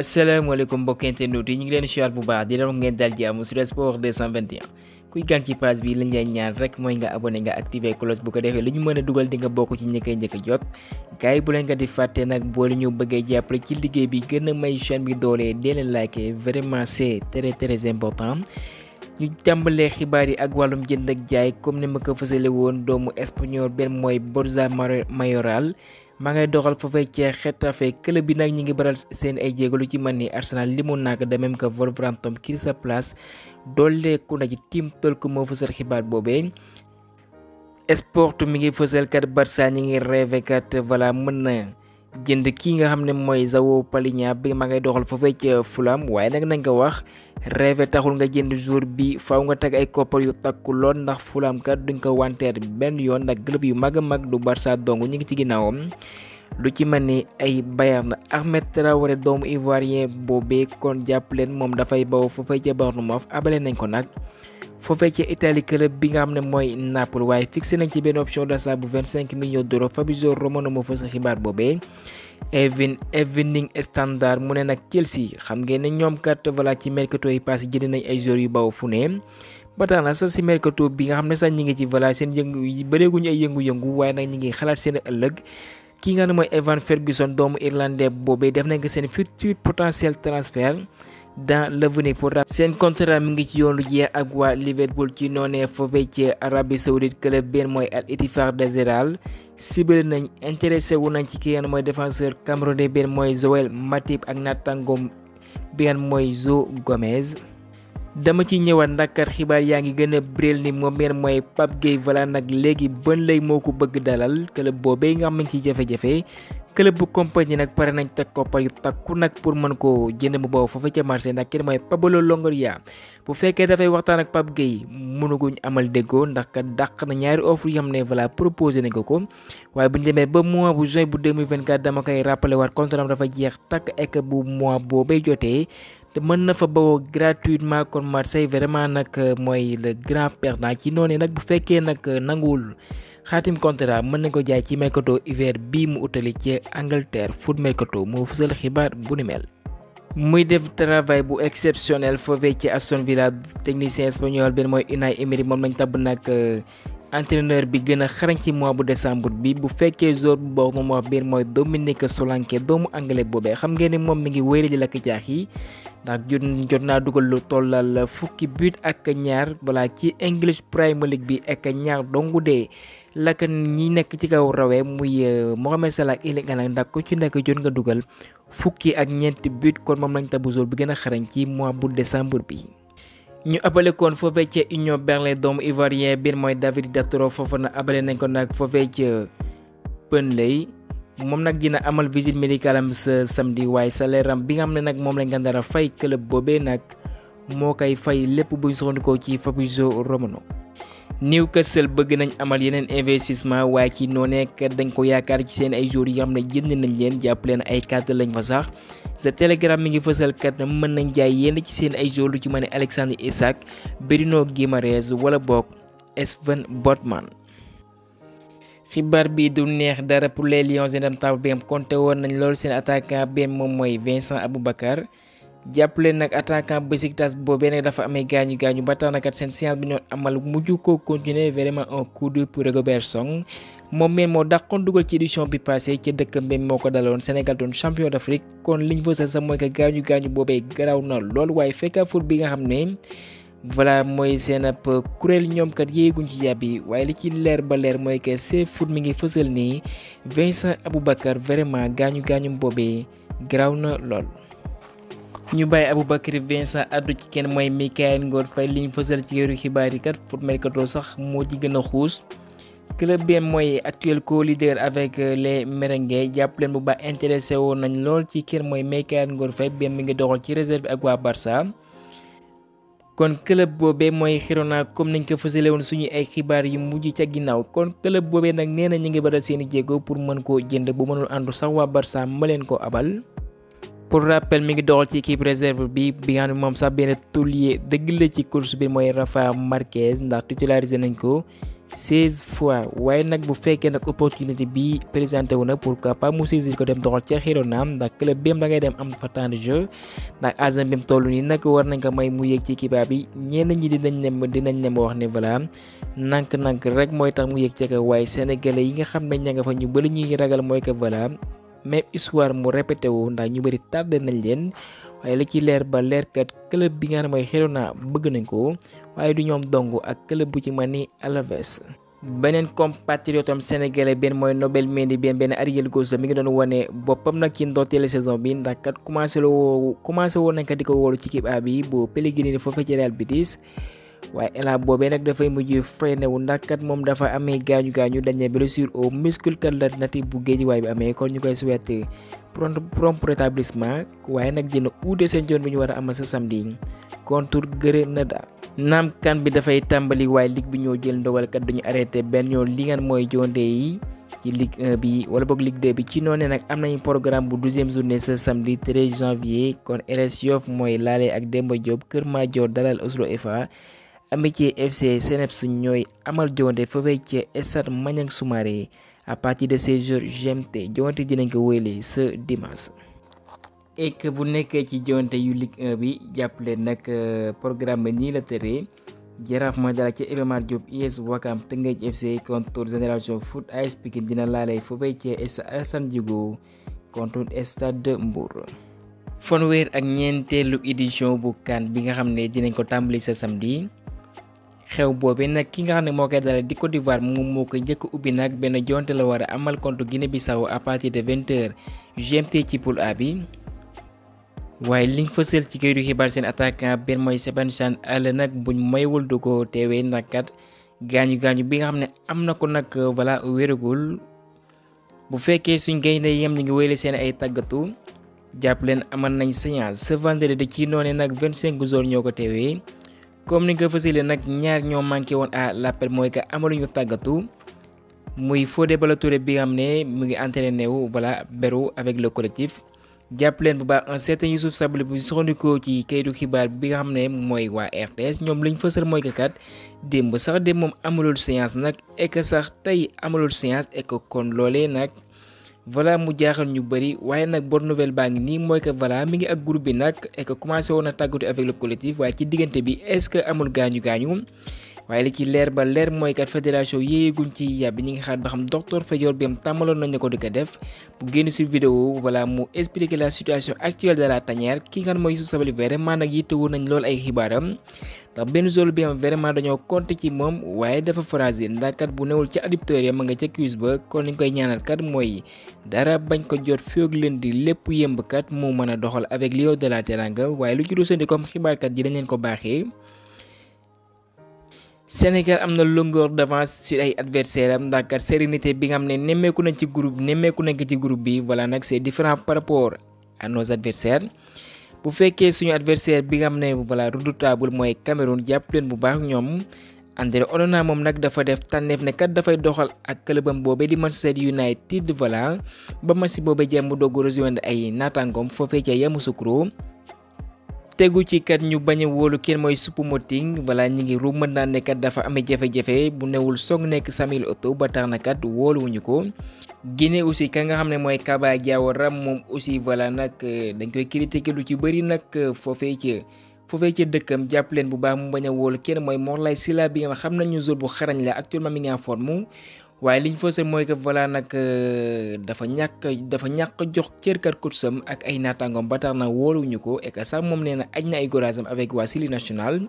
asalaamaaleykum mbokki internet yi ñu ngi leen di bu baax di leen ngeen dal jàmm sur sport 221 kuy gan ci page bi lañ lay ñaan rek mooy nga abonné nga activer cloche bu ko defee lu ñu mën a dugal di nga bokk ci njëkk a jot gars yi bu leen nga di fàtte nag boo ñu bëggee jàppale ci liggéey bi gën a may chaîne bi doole dee leen like vraiment c'est très important. ñu tàmbalee xibaar yi ak wàllum jënd ak jaay comme ni ma ko fësale woon doomu espagnol benn mooy Borja Mayoral maa ngay doxal foofee ci Getafe club bi nag ñi ngi baral seen ay jéegalu ci man ni Arsenal li mu nak de même que Wolverhampton Crystal Palace dooleeku na ci Team Talk moo fësal xibaar boobee. Sport mi ngi fësal kat Barça ñi ngi rêvé kat voilà mën na jënd kii nga xam ne mooy João Palhinha bi ma ngay doxal foofee ci Fulham waaye nag nañ ko wax rêvé taxul nga jënd jour bi faaw nga teg ay koppar yu takku lool ndax Fulham kat duñ ko wanteer benn yoon nag club yu mag a mag du Barça dong ñu ngi ci ginnaawam lu ci mel ni ay Bayern Ahmed Traoré doomu ivoirien boobee kon jàpp leen moom dafay bawoo foofee ca Bournemouth abale nañ ko nag foofee ca Italie club bi nga xam ne mooy Naples waaye fixé nañ ci benn option d'achat bu 25 millions d'euros Fabrizio Romano moo fa sa xibaar boobee. Evening Standard mu ne nag Chelsea xam ngeen ne ñoom kat voilà ci mercato yi passé jënd nañ ay joueurs yu bawoo fu ne ba tax na sax si mercato bi nga xam ne sax ñi ngi ci voilà seen yëngu yi bëreeguñu ay yëngu-yëngu waaye nag ñi ngi xalaat seen ëllëg. ki nga xam ne mooy Evan Ferguson doomu irlandais boobee def nañ ko seen futur potentiel transfert dans l'avenir pour seen contrat mi ngi ci yoon lu jeex ak waa Liverpool ci noonee foofee ci Arabie Saoudite club benn mooy Al Ittifaq d'Al ciblé nañ intéressé wu nañ ci ki nga mooy défenseur camerounais benn mooy Joël Matip ak naataangoom bi nga mooy Joe Gomez. dama ci ñëwaat ndakar xibaar yaa ngi gën a bréel ni moom benn mooy Pape Gueye voilà nag léegi Burnley moo ko bëgg dalal club boobee nga xam ne ci jafe-jafe club bu compagnie nag pare nañ teg koppar yu takku nag pour mën koo jënd mu boobu foofu ca Marseille ndax kii mooy Pablo Longoria bu fekkee dafay waxtaan ak Pape Gueye mënuguñ amal déggoo ndax kat dàq na ñaari offre yi xam ne voilà proposé nañ ko waaye bu ñu demee ba mois bu juin bu 2024 dama koy rappelé waat contrat dafa jeex takk ek bu mois boobee jotee te mën na fa bawoo gratuitement kon Marseille vraiment nag mooy le grand perdant ci noonu nag bu fekkee nag nanguwul xaatim contrat mën nañ ko jaay ci mercato hiver bii mu utali ci Angleterre Foot Mercato moo fësal xibaar bu ni mel. muy def travail bu exceptionnel foofee ci Aston Villa technicien espagnol benn mooy Unai Emery moom lañ tabb nag entraîneur bi gën a xarañ ci mois bu décembre bi bu fekkee joueur bu bokk moom wax benn mooy Dominique Solanke doomu anglais boobee xam ngeen ne moom mi ngi wéyale di lakk caax yi ndax jot naa dugal lu tollal fukki but ak ñaar balaa ci English Premier League bi ak ñaar dongu dee lakk ñi nekk ci kaw rawee muy Mohamed Salah ak Erling Haaland ndax ku ci nekk jot nga dugal fukki ak ñeenti but kon moom lañ tabu joueur bi gën a xarañ ci mois bu décembre bi. ñu abale koon foofee ca Union Berlin doomu ivoirien biir mooy David Datro foofu na abale nañ ko nag foofee ca Burnley moom nag dina amal visite médicale am sa samedi waaye salaire am bi nga xam ne nag moom lañ nga dara fay club boobee nag moo koy fay lépp buñ soxandikoo ci Fabrizio Romano. Newcastle bëgg nañ amal yeneen investissement waaye ci noonee kat dañ ko yaakaar ci seen ay joueurs yi nga xam ne jënd nañ leen jàpp leen ay cadre lañ fa sax The Telegraph mi ngi fësal kat mën nañ jaay yenn ci seen ay joueurs lu ci mën a Alexandre Isak Bruno Guimaraes wala boog Sven Botman. xibaar bi du neex dara pour les Lions indomptables bi am compté woon nañ loolu seen attaquant benn moom mooy Vincent Aboubakar jàppale nag attaquant Besiktas boobee nag dafa amee gaañu ba tax na kat seen séance bi ñoo amal mujj ko continuer vraiment un coup de pour Rigobert Song moom meen moo dàqoon dugal ci édition bi passé ca dëkkam bi moo ko daloon Sénégal doon champion d'Afrique kon liñ fa sax mooy que gaañu boobee garaaw na lool waaye fekka foot bi nga xam ne voilà mooy seen ab kuréel ñoom kat yéeguñ ci yàbbi waaye li ci leer ba leer mooy que c'est foot mi ngi fësal nii Vincent Aboubakar vraiment gaañu boobee garaaw na lool. ñu bàyyi Aboubakar Vincent addu ci kenn mooy Mikayil Ngor Faye liñ fësal ci këru xibaar yi kat Foot Mercato sax moo ci gën a xuus club bi mooy actuel co-leader avec les merengues jàpp leen bu baax intéressé woon nañ lool ci kenn mooy Mikayil Ngor Faye bi mi ngi doxal ci réserve ak waa Barça. kon club boobee mooy Girona comme nañ ko fësale woon suñu ay xibaar yu mujj ca ginnaaw kon club boobee nag nee na ñu ngi baral seeni jéego pour mën koo jënd bu mënul àndu sax waa Barça ma leen ko abal. pour rappel mi ngi doxal ci équipe réserve bi nga xam ne moom sax benn taulier dëgg la ci course bi mooy Rafa Marquez ndax titularisé nañ ko 16 fois waaye nag bu fekkee nag opportunité bi présenté wu na pourquoi pas mu saisir ko dem doxal ca Girona ndax club bi da ngay dem am fa temps de jeu ndax agent bi mu toll nii nag war nañ ko may mu yéeg ci équipe bi ñenn ñi dinañ nem wax ne voilà nank rek mooy tax mu yéeg ca kaw waaye sénégalais yi nga xam ne ña nga fa ñu bëri ñuy ragal mooy que voilà même histoire mu répété wu ndax ñu bëri tardé nañ leen. waaye li ci leer ba leer kat club bi nga xam ne mooy Girona bëgg nañ ko waaye du ñoom dong ak club bu ci mel ni Alaves. beneen compatriotam sénégalais benn mooy Nobel Mendy benn arrière gauche mi ngi doon wane boppam nag ci ndorteelu saison bi ndax kat commencé woon nañ ko di ko wóolu ci équipe A bi bu Pellegrini foofee ci Real Betis waaye élan boobee nag dafay mujj freiné wu ndax kat moom dafa amee gaañu dañ ne blessure au muscle cardiaque bu Guédiawaye bi amee kon ñu koy souhaité prompt rétablissement waaye nag dina uude seen joon bi ñu war a amal sa samedi contre Grenada. naam kan bi dafay tàmbali waaye ligue bi ñoo jël ndogal kat duñu arrêté benn yoon li ngeen mooy jonte yi ci ligue 1 bi wala boog ligue 2 bi ci noonu nag am nañu programme bu 12e journée ce samedi 13 janvier kon RS Yoff mooy laale ak Demba Diop Kër Madior dalal Oslo FA. Amitié FC Seneps ñooy amal jonte foofee ci stade Maniang Soumaré à partir de 16h GMT jonte dinañ ko wéyale ce dimanche. ek bu nekkee ci jonte yu Ligue 1 bi jàppale nag programme bi nii la tëree Jaraaf mooy dala ci Iba Mar Diop US Ouakam Teungueth FC contre Génération Foot AS Pikine dina laale foofee ci stade Alassane Djigo contre Stade Mbour. fanweer ak ñeenteelu édition bu CAN bi nga xam ne dinañ ko tàmbali sa samedi. xew boobe nag ki nga xam ne moo koy dalal di Côte d'Ivoire moom moo ko njëkk ubbi nag benn jonte la war a amal contre Guinée-Bissau à partir de 20h GMT ci poule A bi. waaye liñ fësal ci këyitu xibaar seen attaquant benn mooy Sébastien Haller nag buñ maywul du ko teewee nag kat gaañu bi nga xam ne am na ko nag voilà wéragul bu fekkee suñ gaynde yem ñu ngi wéyale seen ay tàggatu jàpp leen amal nañ séance ce vendredi ci noone nag 25 joueurs ñoo ko teewee. comme ni nga ko fësalee nag ñaar ñoo manqué woon à l'appel mooy que amaluñu tàggatu muy Fodé Ballo-Touré bi nga xam ne mu ngi entraîné wu voilà beru avec le collectif jàpp leen bu baax un certain Youssouf Sabaly bu soxandikoo ci kayitu xibaar bi nga xam ne mooy waa RTS ñoom liñ fësal mooy que kat démb moom amalul séance nag et que sax tey amalul séance et que kon loolee nag voilà mu jaaxal ñu bëri waaye nag bonne nouvelle baa ngi nii mooy que voilà mi ngi ak groupe bi nag et que commencé woon na tàggatu avec le collectif waaye ci diggante bi est-ce que amul gaañu waaye li ci leer ba leer mooy kat fédération yéeguñ ci yàbbi ñi ngi xaar ba xam docteur Fayor bi am tàmmaloon nañu ko di ko def bu génn sur vidéo voilà mu expliquer la situation actuelle de la tanière ki nga xam mooy Youssouf Sabaly vraiment nag yittewoo nañ lool ay xibaaram ndax benn zone bi am vraiment dañoo compter ci moom waaye dafa fragile ndax kat bu newul ci adducteur ya ma nga ca cuisse ba kon liñ koy ñaanal kat mooy dara bañ ko jot féeg leen di lépp yemb kat mu mën a doxal avec Lion de la Teranga waaye lu ci rusandi comme xibaarkat yi dañ leen ko baaxee. Sénégal am na longueur d'avance sur ay adversaire am ndax kat sérénité bi nga xam ne nemmeeku nañ ko ci groupe bi voilà nag c'est différent par rapport à nos adversaires bu fekkee suñu adversaire bi nga xam ne voilà redoutable mooy Cameroun jàpp leen bu baax ñoom André Onana moom nag dafa def tànneef ne kat dafay doxal ak clubam boobee di Manchester United voilà ba match boobee jeex mu doog rejoindre ay naataangoom foofee ca Yamoussoukro tegu ci kat ñu bañ a wóolu kenn mooy Choupo-Moting voilà ñi ngi ruum mën naa ne kat dafa amee jafe-jafe bu newul song nekk Samuel Eto'o ba tax na kat wóoluwuñu ko. Guinée aussi ka nga xam ne mooy Kaba Diawara moom aussi voilà nag dañ koy critiquer lu ci bëri nag foofee ca dëkkam jàpp leen bu baax mu bañ a wóolu kenn mooy Morlaye Sylla bi nga xam nañu joueur bu xarañ la actuellement mi ngi en forme waaye liñ fësal mooy que voilà nag dafa ñàkk jox cërkat coacham ak ay naataangoom ba tax na wóoluwuñu ko et que sax moom nee na aj na ay goraasam avec waa Sili National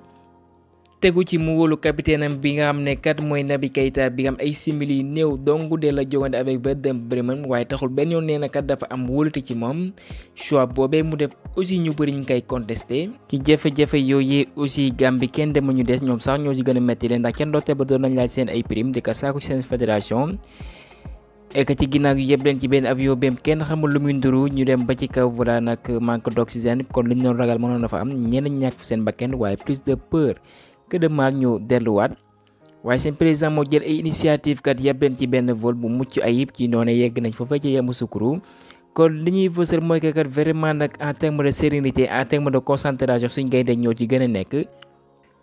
tegu ci mu wóolu capitaine am bi nga xam ne kat mooy Naby Keita bi nga xam ay simili néew dongu de la jogante avec Werder Bremen waaye taxul benn yoon nee na kat dafa am wóolute ci moom choix boobee mu def aussi ñu bëri ñu koy contesté ci jafe-jafe yooyu aussi Gambie kenn dema ñu des ñoom sax ñoo ci gën a métti leen ndax kenn doote ba doon nañ laaj seen ay prime di ko saaku ci seen fédération et que ci ginnaaw yu yëpp leen ci benn avion bem kenn xamul lu muy nduru ñu dem ba ci kaw voilà nag manque d'oxygène kon li ñu doon ragal mënoon na fa am ñenn ñàkk seen bakkan waaye plus de peur que de mal ñu delluwaat waaye seen président moo jël ay initiative kat yëpp leen ci benn vol bu mucc ayib ci noonu yegg nañ fa ci Yamoussoukro kon li ñuy fësal mooy que kat vraiment nag en terme de sérénité en terme de concentration suñ gaynde ñoo ci gën a nekk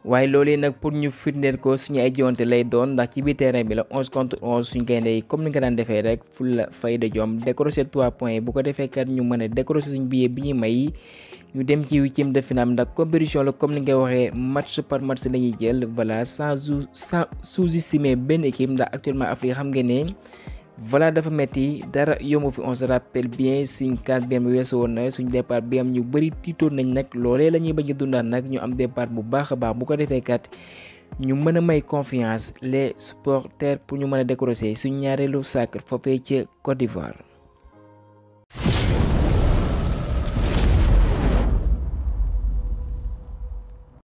waaye loolee nag pour ñu firndeel ko suñu ay jonte lay doon ndax ci biir terrain bi la 11 contre 11 suñu gaynde yi comme ni nga daan defee rek fulla fayda jom décrocher 3 points yi bu ko defee kat ñu mën a décrocher suñu billet bi ñuy may ñu dem ci huitième de finale ndax compétition la comme ni nga waxee match par match la ñuy jël voilà sans sous-estimer benn équipe ndax actuellement Afrique xam ngeen ne voilà dafa metti dara yomb fi on se rappelle bien suñ cadre bi am weesu woon na suñ départ bi am ñu bëri tiitoon nañ nag loolee la ñuy bañ a dundaat nag ñu am départ bu baax a baax bu ko defee kat ñu mën a may confiance les supporters pour ñu mën a décrocher suñ ñaareelu sacre foofee ca Côte d'Ivoire.